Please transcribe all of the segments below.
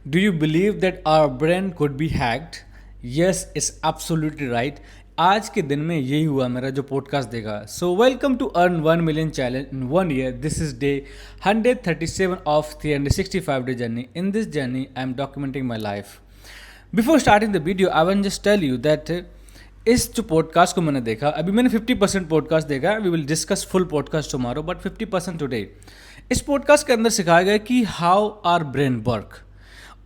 Do you believe that our brain could be hacked? Yes, it's absolutely right. आज के दिन में यही हुआ मेरा जो पॉडकास्ट देखा. So welcome to earn 1 million challenge in 1 year. This is day 137 of 365 day journey. In this journey I am documenting my life. Before starting the video I want just tell you that इस जो podcast को मैंने देखा, अभी मैंने 50% podcast देखा. We will discuss full podcast tomorrow but 50% today. इस podcast के अंदर सिखाया गया कि हाउ आर ब्रेन वर्क.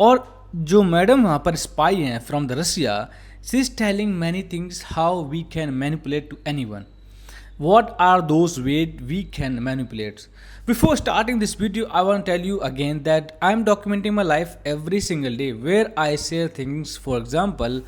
और जो मैडम वहाँ पर स्पाई हैं from the Russia, she is telling many things how we can manipulate to anyone. What are those ways we can manipulate? Before starting this video, I want to tell you again that I am documenting my life every single day where I share things. For example,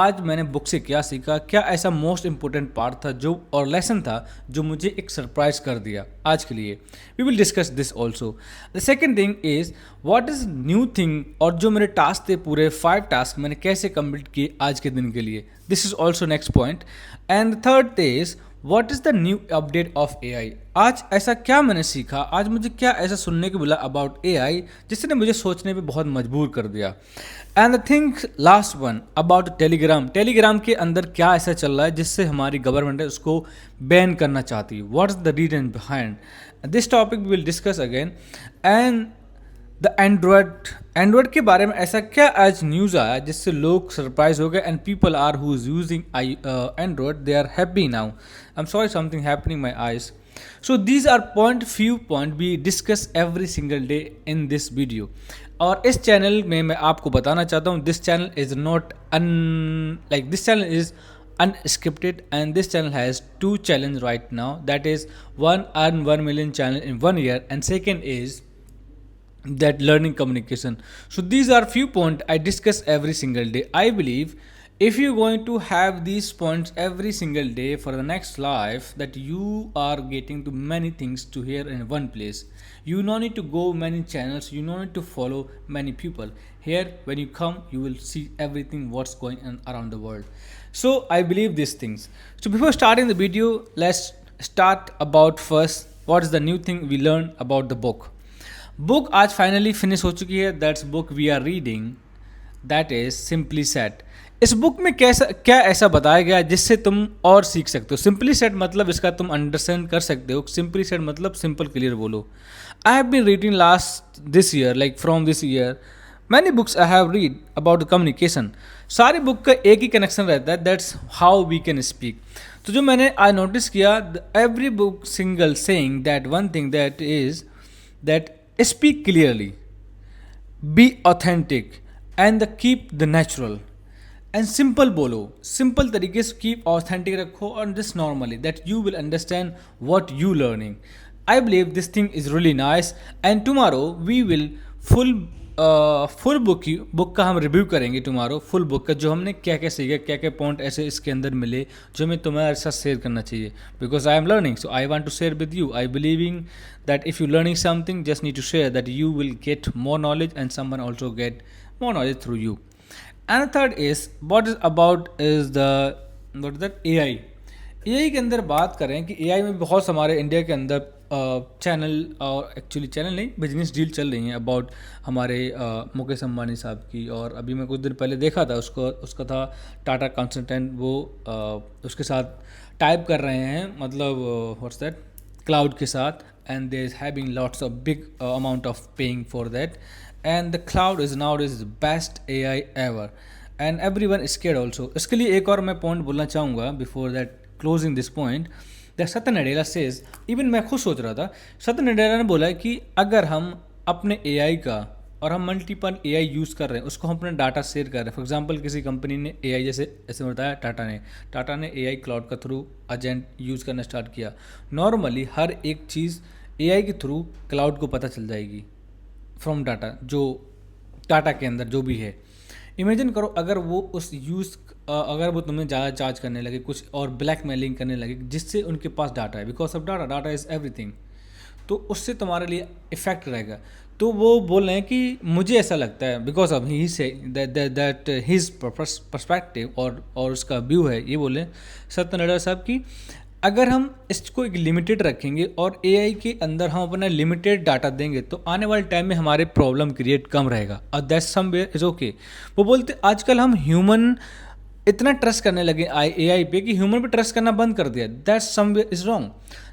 आज मैंने book से क्या सीखा, क्या ऐसा most important part था जो और लेसन था जो मुझे एक सरप्राइज कर दिया आज के लिए. We will discuss this also. The second thing is what is new thing, और जो मेरे टास्क थे पूरे 5 टास्क मैंने कैसे कंप्लीट किए आज के दिन के लिए. This is also next point. And third is what is the new update of A I. आज ऐसा क्या मैंने सीखा, आज मुझे क्या ऐसा सुनने को मिला अबाउट ए आई जिसने मुझे सोचने पे बहुत मजबूर कर दिया. And the thing last one about Telegram. Telegram के अंदर क्या ऐसा चल रहा है जिससे हमारी गवर्नमेंट है उसको बैन करना चाहती है. What is the reason behind this topic we will discuss again. And the Android के बारे में ऐसा क्या आज न्यूज़ आया जिससे लोग सरप्राइज हो गए. And people are who is using Android they are happy now. I am sorry something happening my eyes. So these are few point we discuss every single day in this video. और इस channel में मैं आपको बताना चाहता हूँ this channel is not this channel is unscripted, and this channel has 2 challenges right now. That is one, earn 1 million challenge in 1 year, and second is that learning communication. So these are few points I discuss every single day. I believe if you're going to have these points every single day for the next life, that you are getting to many things to hear in one place. You no need to go many channels, you no need to follow many people. Here when you come you will see everything what's going on around the world. So I believe these things. So before starting the video, let's start about first what is the new thing we learned about the book. Book आज finally finish हो चुकी है. That's book we are reading, that is simply said. इस book में क्या ऐसा बताया गया जिससे तुम और सीख सकते हो. सिंपली सेट मतलब इसका तुम अंडरस्टैंड कर सकते हो. सिंपली सेट मतलब सिंपल क्लियर बोलो. I have been reading last this year, like from this year many books I have read about communication. सारी बुक का एक ही कनेक्शन रहता है, that's how we can speak. तो जो मैंने आज नोटिस किया, every book single saying that one thing that is that speak clearly, be authentic, and keep the natural. And simple बोलो, simple तरीके से keep authentic रखो और just normally that you will understand what you learning. I believe this thing is really nice, and tomorrow we will full book का हम review करेंगे tomorrow. Full book का जो हमने क्या क्या सीखा, क्या क्या पॉइंट ऐसे इसके अंदर मिले जो हमें तुम्हारे साथ शेयर करना चाहिए. Because I am learning, so I want to share with you. I believing that if you learning something just need to share that you will get more knowledge and someone also get more knowledge through you. And third is what is about is that A I. A I के अंदर बात करें कि ए आई में बहुत हमारे India के अंदर चैनल और एक्चुअली चैनल नहीं, बिजनेस डील चल रही हैं अबाउट हमारे मुकेश अंबानी साहब की. और अभी मैं कुछ दिन पहले देखा था उसका था टाटा कंसल्टेंट, वो उसके साथ टाइप कर रहे हैं, मतलब व्हाट्स दैट, क्लाउड के साथ. And they is having lots of big amount of paying for that. And the cloud is now is best A I ever, and every one scared also. इसके लिए एक और मैं पॉइंट बोलना चाहूँगा before that closing this point. सत्य Nadella says, even मैं खुद सोच रहा था, सत्य नडेला ने बोला कि अगर हम अपने एआई का और हम मल्टीपल एआई यूज़ कर रहे हैं, उसको हम अपना डाटा शेयर कर रहे हैं. फॉर एग्जांपल किसी कंपनी ने एआई जैसे बताया टाटा ने एआई क्लाउड का थ्रू एजेंट यूज़ करना स्टार्ट किया. नॉर्मली हर एक चीज़ एआई के थ्रू क्लाउड को पता चल जाएगी फ्रॉम डाटा, जो डाटा के अंदर जो भी है. इमेजिन करो अगर वो अगर वो तुम्हें ज़्यादा चार्ज करने लगे कुछ और ब्लैक मेलिंग करने लगे जिससे उनके पास डाटा है, because of data is everything, तो उससे तुम्हारे लिए इफेक्ट रहेगा. तो वो बोल रहे हैं कि मुझे ऐसा लगता है because of he say that his perspective और उसका व्यू है, ये बोले सत्य नडेला साहब की अगर हम इसको एक लिमिटेड रखेंगे और एआई के अंदर हम अपना लिमिटेड डाटा देंगे तो आने वाले टाइम में हमारे प्रॉब्लम क्रिएट कम रहेगा और दैट समवेयर इज ओके। वो बोलते आजकल हम ह्यूमन इतना ट्रस्ट करने लगे एआई पे कि ह्यूमन पे ट्रस्ट करना बंद कर दिया। That somewhere is wrong.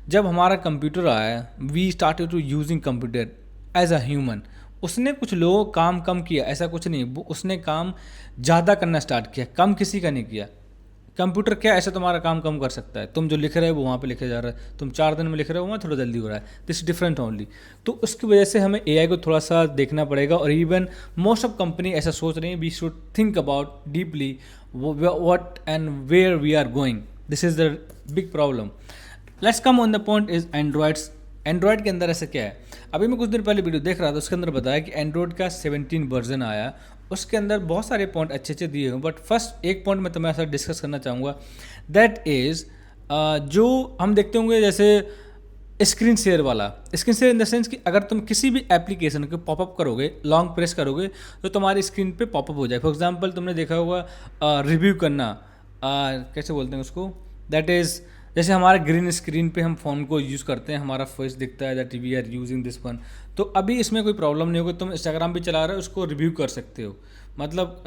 जब हमारा कंप्यूटर आया we started to using computer as a human. उसने कुछ लोगों का काम कम किया ऐसा कुछ नहीं, वो उसने काम ज़्यादा करना स्टार्ट किया, कम किसी का नहीं किया। कंप्यूटर क्या ऐसा तुम्हारा काम कम कर सकता है, तुम जो लिख रहे हो वो वहाँ पे लिखे जा रहा है, तुम 4 दिन में लिख रहे हो वहाँ थोड़ा जल्दी हो रहा है, दिस डिफरेंट ओनली। तो उसकी वजह से हमें एआई को थोड़ा सा देखना पड़ेगा और इवन मोस्ट ऑफ कंपनी ऐसा सोच रही है we should think about deeply what and where we are going. This is the big problem. Let's come on the point is Androids. Android के अंदर ऐसा क्या है, अभी मैं कुछ दिन पहले वीडियो देख रहा था उसके अंदर बताया कि एंड्रॉयड का 17 वर्जन आया। उसके अंदर बहुत सारे पॉइंट अच्छे अच्छे दिए हुए, बट फर्स्ट एक पॉइंट मैं तुम्हारे साथ डिस्कस करना चाहूँगा। दैट इज़ जो हम देखते होंगे जैसे स्क्रीन शेयर वाला। Screen share in the sense कि अगर तुम किसी भी एप्लीकेशन को पॉपअप करोगे, लॉन्ग प्रेस करोगे तो तुम्हारी स्क्रीन पे पॉपअप हो जाए। फॉर एग्जांपल तुमने देखा होगा रिव्यू करना, कैसे बोलते हैं उसको, दैट इज़ जैसे हमारा ग्रीन स्क्रीन पे हम फ़ोन को यूज़ करते हैं, हमारा फेस दिखता है that we are using this one. तो अभी इसमें कोई प्रॉब्लम नहीं होगी, तुम इंस्टाग्राम भी चला रहे हो उसको रिव्यू कर सकते हो, मतलब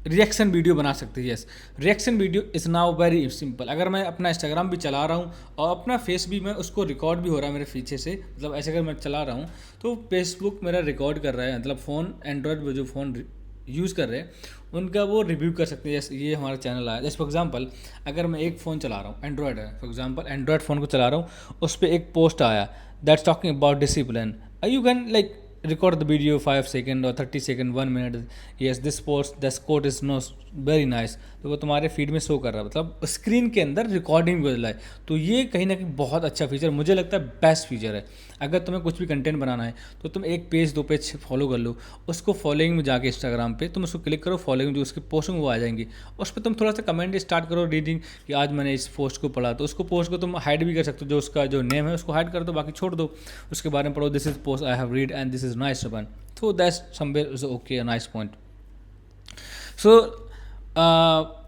रिएक्शन वीडियो बना सकते हैं। Yes, reaction video is now very simple. अगर मैं अपना इंस्टाग्राम भी चला रहा हूँ और अपना फेस भी मैं उसको रिकॉर्ड भी हो रहा है मेरे पीछे से, मतलब ऐसे अगर मैं चला रहा हूँ तो फेसबुक मेरा रिकॉर्ड कर रहा है, मतलब फ़ोन एंड्रॉयड में जो फ़ोन यूज़ कर रहे हैं उनका वो रिव्यू कर सकते हैं। जैसे ये हमारा चैनल आया, जैसे फॉर एग्जांपल अगर मैं एक फ़ोन चला रहा हूँ, एंड्रॉयड है फॉर एग्जांपल, एंड्रॉयड फ़ोन को चला रहा हूँ, उस पर एक पोस्ट आया that's talking about discipline, you can like record the video 5 seconds or 30 seconds 1 minute, yes this post this quote is no very nice, तो वो तुम्हारे फीड में शो कर रहा है, मतलब स्क्रीन के अंदर रिकॉर्डिंग बदला है। तो ये कहीं ना कहीं बहुत अच्छा फीचर, मुझे लगता है बेस्ट फीचर है। अगर तुम्हें कुछ भी कंटेंट बनाना है तो तुम एक पेज 2 पेज फॉलो कर लो, उसको फॉलोइंग में जाके इंस्टाग्राम पे तुम उसको क्लिक करो, फॉलोइंग जो उसकी पोस्ट वो आ जाएंगी, उस पर तुम थोड़ा सा कमेंट स्टार्ट करो रीडिंग कि आज मैंने इस पोस्ट को पढ़ा, तो उसको पोस्ट को तुम हाइड भी कर सकते हो, जो उसका जो नेम है उसको हाइड कर दो, बाकी छोड़ दो, उसके बारे में पढ़ो this is post I have read and this is nice one. So that's somewhere is okay, a nice point. So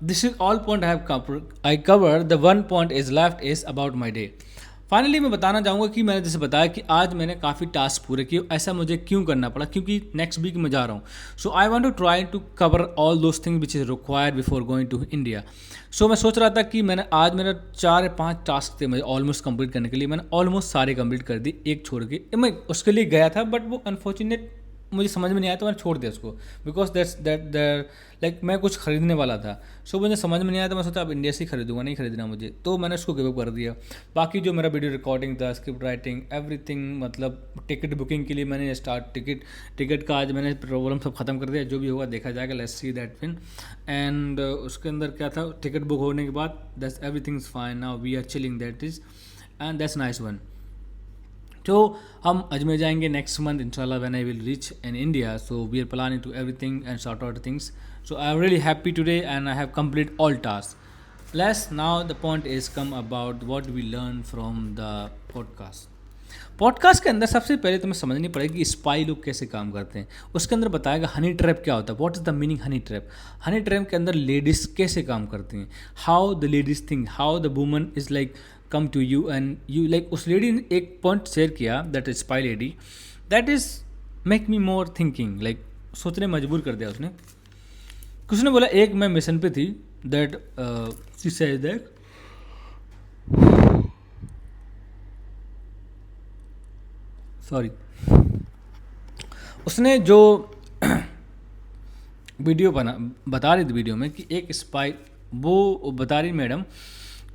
this is all point I have covered. I covered the one point is left is about my day. Finally मैं बताना चाहूँगा कि मैंने जैसे बताया कि आज मैंने काफ़ी टास्क पूरे किए। ऐसा मुझे क्यों करना पड़ा, क्योंकि नेक्स्ट वीक मैं जा रहा हूँ। So I want to try to cover all those things which is required before going to India. So मैं सोच रहा था कि मैंने आज मेरा 4 या 5 टास्क थे मुझे ऑलमोस्ट कंप्लीट करने के लिए, मैंने ऑलमोस्ट सारे कंप्लीट कर दी, एक छोड़ के। मैं उसके लिए गया था बट वो अनफॉर्चुनेट मुझे समझ में नहीं आया तो मैंने छोड़ दिया उसको, बिकॉज दैट लाइक मैं कुछ खरीदने वाला था। सो मुझे समझ में नहीं आया तो मैं सोचा अब इंडिया से ही खरीदूंगा, नहीं खरीदना मुझे, तो मैंने उसको गिव अप कर दिया। बाकी जो मेरा वीडियो रिकॉर्डिंग था, स्क्रिप्ट राइटिंग, एवरीथिंग, मतलब टिकट बुकिंग के लिए मैंने टिकट का आज मैंने प्रॉब्लम सब खत्म कर दिया, जो भी होगा देखा जाएगा, let's see that fine. And उसके अंदर क्या था, टिकट बुक होने के बाद that's everything is fine, now we are chilling, that is and that's nice one. तो हम अजमेर जाएंगे नेक्स्ट मंथ इंशाल्लाह when I will reach in India. So we are planning to everything and sort out things. So I am really happy today and I have complete all task. Let's now the point is come about what we learn from the podcast. Podcast के अंदर सबसे पहले तुम्हें समझनी पड़ेगी कि spy लोग कैसे काम करते हैं। उसके अंदर बताएगा हनी ट्रैप क्या होता है, what is the meaning honey trap. Honey trap के अंदर लेडीज़ कैसे काम करती हैं, how the ladies think, how the woman is like come to you and you like. उस लेडी ने एक पॉइंट शेयर किया that is spy lady, that is make me more thinking, like सोचने मजबूर कर दिया उसने। कुछ ने बोला एक मैं मिशन पे थी, that she says that sorry, उसने जो वीडियो बता रही थी वीडियो में कि एक स्पाई, वो बता रही मैडम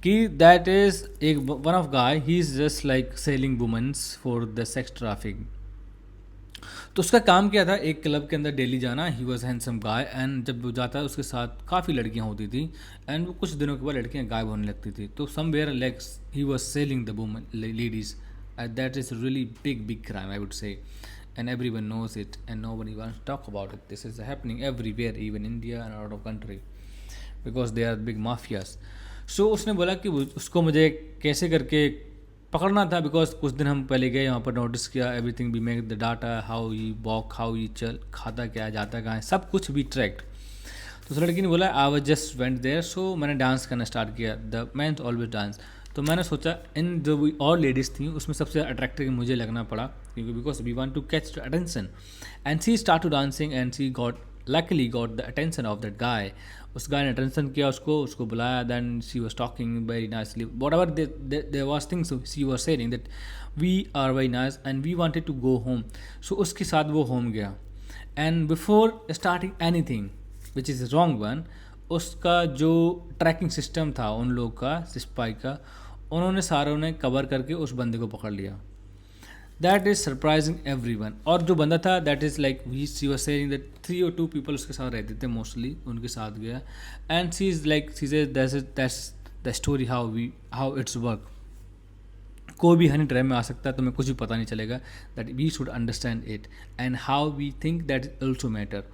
कि दैट इज़ एक one of guy he is just like selling women's for the sex traffic. तो उसका काम क्या था, एक क्लब के अंदर डेली जाना, he was handsome guy, and जब वो जाता है उसके साथ काफ़ी लड़कियां होती थी, एंड वो कुछ दिनों के बाद लड़कियां गायब होने लगती थी। तो somewhere likes he was selling the women ladies, that is really big crime I would say, and everyone knows it and nobody wants to talk about it. This is happening everywhere, even India and out of country, because they are big mafias. So उसने बोला कि उसको मुझे कैसे करके पकड़ना था, because कुछ दिन हम पहले गए वहाँ पर, नोटिस किया everything be make the data, how he walk, how he चल, खाता क्या है, जाता कहाँ है, सब कुछ भी ट्रैक्ड। तो उस लड़की ने बोला I was just went there, so मैंने डांस करना स्टार्ट किया, द मैन ऑलवेज डांस। तो मैंने सोचा इन जो भी और लेडीज़ थी उसमें सबसे अट्रैक्टिव मुझे लगना पड़ा, क्योंकि because we want to catch the attention, and she start to dancing and she got luckily got the attention of that guy. उस गाय ने अटेंशन किया उसको बुलाया, then she was talking very nicely, whatever there was things she was saying that we are very nice and we wanted to go home. So उसके साथ वो home गया, and before starting anything which is wrong one, उसका जो tracking system था उन लोग का, सिपाही का, उन्होंने सारों ने कवर करके उस बंदे को पकड़ लिया। That is surprising every one. और जो बंदा था that is like we see was saying that 3 or 2 people उसके साथ रहते थे मोस्टली, उनके साथ गया, and she is like she said that's the story how it's work. कोई भी हनी ट्रैप में आ सकता है, तुम्हें कुछ भी पता नहीं चलेगा, that we should understand it and how we think that also matter.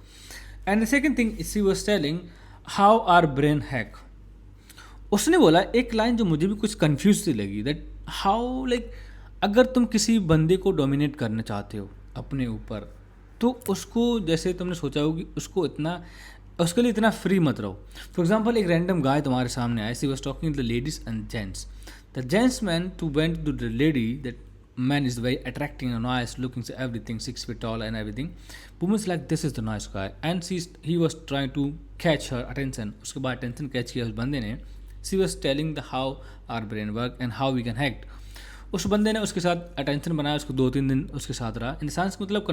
And the second thing she was telling how our brain hack. उसने बोला एक लाइन जो मुझे भी कुछ कंफ्यूज सी लगी, दैट हाउ लाइक अगर तुम किसी बंदे को डोमिनेट करना चाहते हो अपने ऊपर, तो उसको जैसे तुमने सोचा हो कि उसको इतना, उसके लिए इतना फ्री मत रहो। फॉर एग्जाम्पल एक रैंडम गाय तुम्हारे सामने आए, she was talking the ladies and gents, the gents man to went to the lady, that man is very attracting and nice looking, so everything 6 feet tall and everything. Woman's like this is the nice guy and he was trying to catch her attention. उसके बाद attention catch किया उस बंदे ने, she was telling the how our brain work and how we can hack. उस बंदे ने उसके साथ अटेंशन बनाया, उसको 2-3 दिन उसके साथ रहा इन सेंस मतलब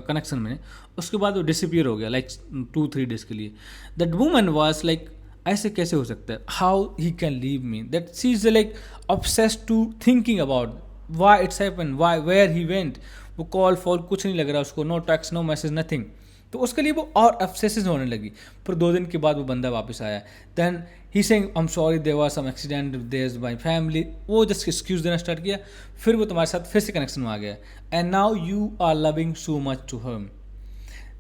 कनेक्शन में। उसके बाद वो डिसअपियर हो गया लाइक 2-3 डेज के लिए। दैट वुमन वाज लाइक ऐसे कैसे हो सकता है, how he can leave me, that she is like obsessed to thinking about why it's happen, why where he went. वो कॉल फॉल कुछ नहीं लग रहा उसको, no text no message nothing. तो उसके लिए वो और ऑब्सेसिव होने लगी। फिर 2 दिन के बाद वो बंदा वापस आया, then he saying I am sorry there was some accident there is my family, वो जस्ट एक्सक्यूज देना स्टार्ट किया। फिर वो तुम्हारे साथ फिर से कनेक्शन में आ गया, and now you are loving so much to him,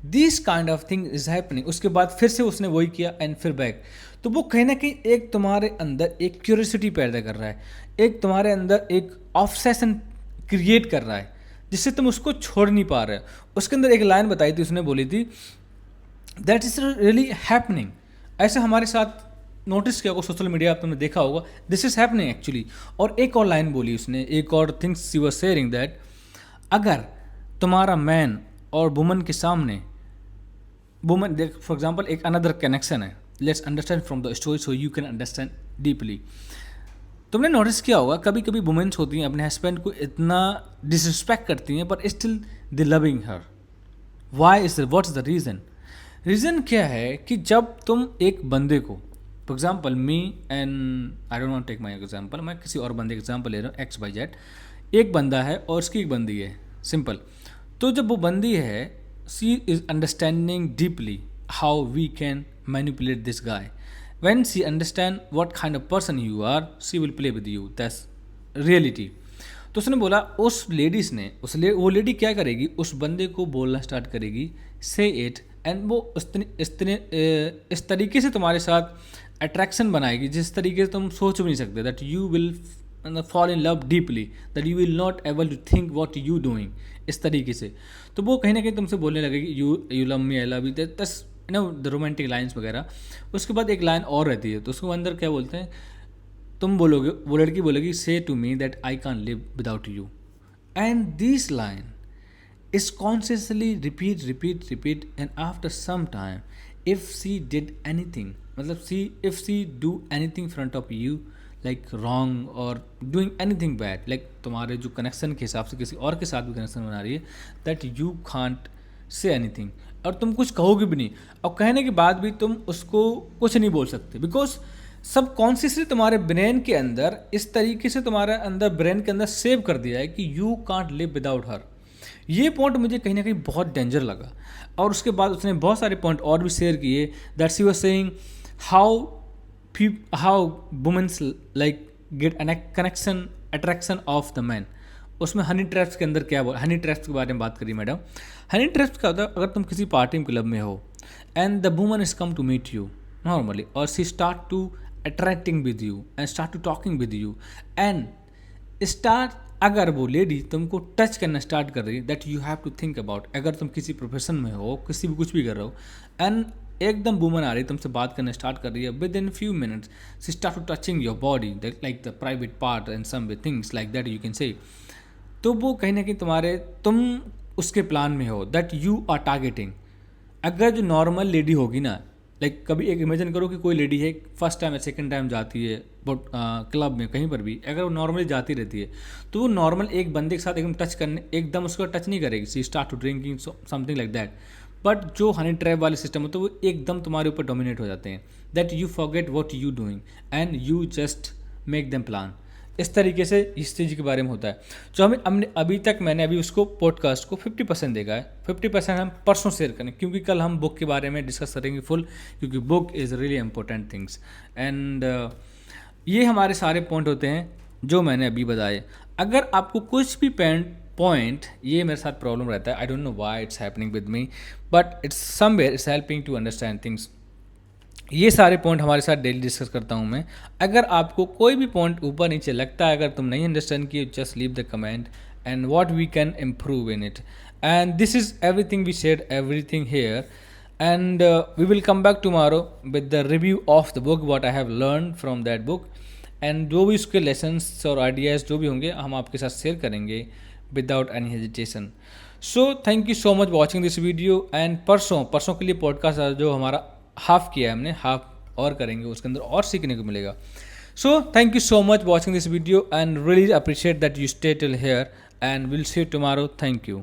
this kind of thing is happening. उसके बाद फिर से उसने वही किया एंड फिर बैक। तो वो कहीं ना कहीं एक तुम्हारे अंदर एक क्यूरियोसिटी पैदा कर रहा है, एक तुम्हारे अंदर एक ऑब्सेशन क्रिएट कर रहा है जिससे तुम उसको छोड़ नहीं पा रहे हो। उसके अंदर एक लाइन बताई थी, उसने बोली थी दैट इज रियली हैपनिंग। ऐसे हमारे साथ नोटिस किया होगा, सोशल मीडिया तुमने देखा होगा, दिस इज हैपनिंग एक्चुअली। और एक और लाइन बोली उसने, एक और things she was sharing that अगर तुम्हारा मैन और वुमन के सामने वुमन देख, फॉर एग्जाम्पल एक अनदर कनेक्शन है, let's understand from the story so you can understand deeply. तुमने नोटिस किया होगा कभी कभी वुमेन्स होती हैं अपने हस्बैंड को इतना डिसरिस्पेक्ट करती हैं पर still they loving her. Why is what is the reason? Reason क्या है कि जब तुम एक बंदे को, for example me and I don't want take my example, मैं किसी और बंदे का एग्जाम्पल ले रहा हूँ, XYZ, एक बंदा है और उसकी एक बंदी है, सिंपल। तो जब वो बंदी है, she is understanding deeply how we can manipulate this guy. When she understand what kind of person you are, she will play with you. That's reality. तो उसने बोला उस लेडीज़ ने वो लेडी क्या करेगी, उस बंदे को बोलना स्टार्ट करेगी, से इट, एंड वो इस तरीके से तुम्हारे साथ अट्रैक्शन बनाएगी जिस तरीके से तुम सोच भी नहीं सकते, that you will fall in love deeply, that you will not able to think what you doing, इस तरीके से। तो वो कहीं ना कहीं तुमसे बोलने लगेगी you love me, I love you, that's the romantic lines वगैरह। उसके बाद एक लाइन और रहती है, तो उसके अंदर क्या बोलते हैं, तुम बोलोगे, वो लड़की बोलेगी say to me that I can live without you, and this line is consciously repeat and after some time if she did anything, मतलब if she do anything front of you like wrong और doing anything bad, like तुम्हारे जो connection के हिसाब से किसी और के साथ भी कनेक्शन बना रही है, that you can't say anything, और तुम कुछ कहोगे भी नहीं, और कहने के बाद भी तुम उसको कुछ नहीं बोल सकते, बिकॉज सब कॉन्शियसली तुम्हारे ब्रेन के अंदर इस तरीके से तुम्हारे अंदर ब्रेन के अंदर सेव कर दिया है कि you can't live without her. ये पॉइंट मुझे कहीं ना कहीं बहुत डेंजर लगा। और उसके बाद उसने बहुत सारे पॉइंट और भी शेयर किए, that she was saying how womens like get connection attraction of the man. उसमें हनी ट्रैप्स के अंदर क्या बोला, हनी ट्रैप्स के बारे में बात करी मैडम। हनी ट्रैप्स का होता है, अगर तुम किसी पार्टी क्लब में हो and the woman is come to meet you normally, और she start to attracting with you and start to talking with you, and start, अगर वो लेडी तुमको टच करना स्टार्ट कर रही है, that you have to think about, अगर तुम किसी प्रोफेशन में हो, किसी भी कुछ भी कर रहे हो, एंड एकदम वुमन आ रही है, तुमसे बात करना स्टार्ट कर रही है, within few minutes she start to touching your body like the private part and some way things like that you can say. तो वो कहीं ना कहीं तुम उसके प्लान में हो, दैट यू आर टारगेटिंग। अगर जो नॉर्मल लेडी होगी ना, लाइक कभी एक इमेजिन करो कि कोई लेडी है, फर्स्ट टाइम या सेकंड टाइम जाती है बट क्लब में कहीं पर भी, अगर वो नॉर्मली जाती रहती है तो वो नॉर्मल एक बंदे के साथ एकदम टच करने, एकदम उसको टच नहीं करेगी, she start to drinking something like that. But जो हनी ट्रैप वाले सिस्टम होते हैं वो एकदम तुम्हारे ऊपर डोमिनेट हो जाते हैं, that you forget what you doing and you just make them plan. इस तरीके से इस चीज़ के बारे में होता है। जो हमें हमने अभी तक, मैंने अभी उसको पॉडकास्ट को 50% देखा है, 50% हम परसों शेयर करें, क्योंकि कल हम बुक के बारे में डिस्कस करेंगे फुल, क्योंकि book is really important things. And ये हमारे सारे पॉइंट होते हैं जो मैंने अभी बताए। अगर आपको कुछ भी पॉइंट, ये मेरे साथ प्रॉब्लम रहता है, I don't know why it's happening with me, but it's somewhere it's helping to understand things. ये सारे पॉइंट हमारे साथ डेली डिस्कस करता हूँ मैं। अगर आपको कोई भी पॉइंट ऊपर नीचे लगता है, अगर तुम नहीं अंडरस्टैंड किए, just leave the comment and what we can improve in it. And this is everything we shared everything here, and we will come back tomorrow with the review of the book, what I have learn from that book. एंड जो भी उसके lessons और ideas जो भी होंगे हम आपके साथ शेयर करेंगे without any hesitation. So thank you so much watching this video. And परसों के लिए पॉडकास्ट जो हमारा हाफ किया है हमने, हाफ और करेंगे, उसके अंदर और सीखने को मिलेगा। So thank you so much watching this video and really appreciate that you stay till here, and will see you tomorrow. Thank you.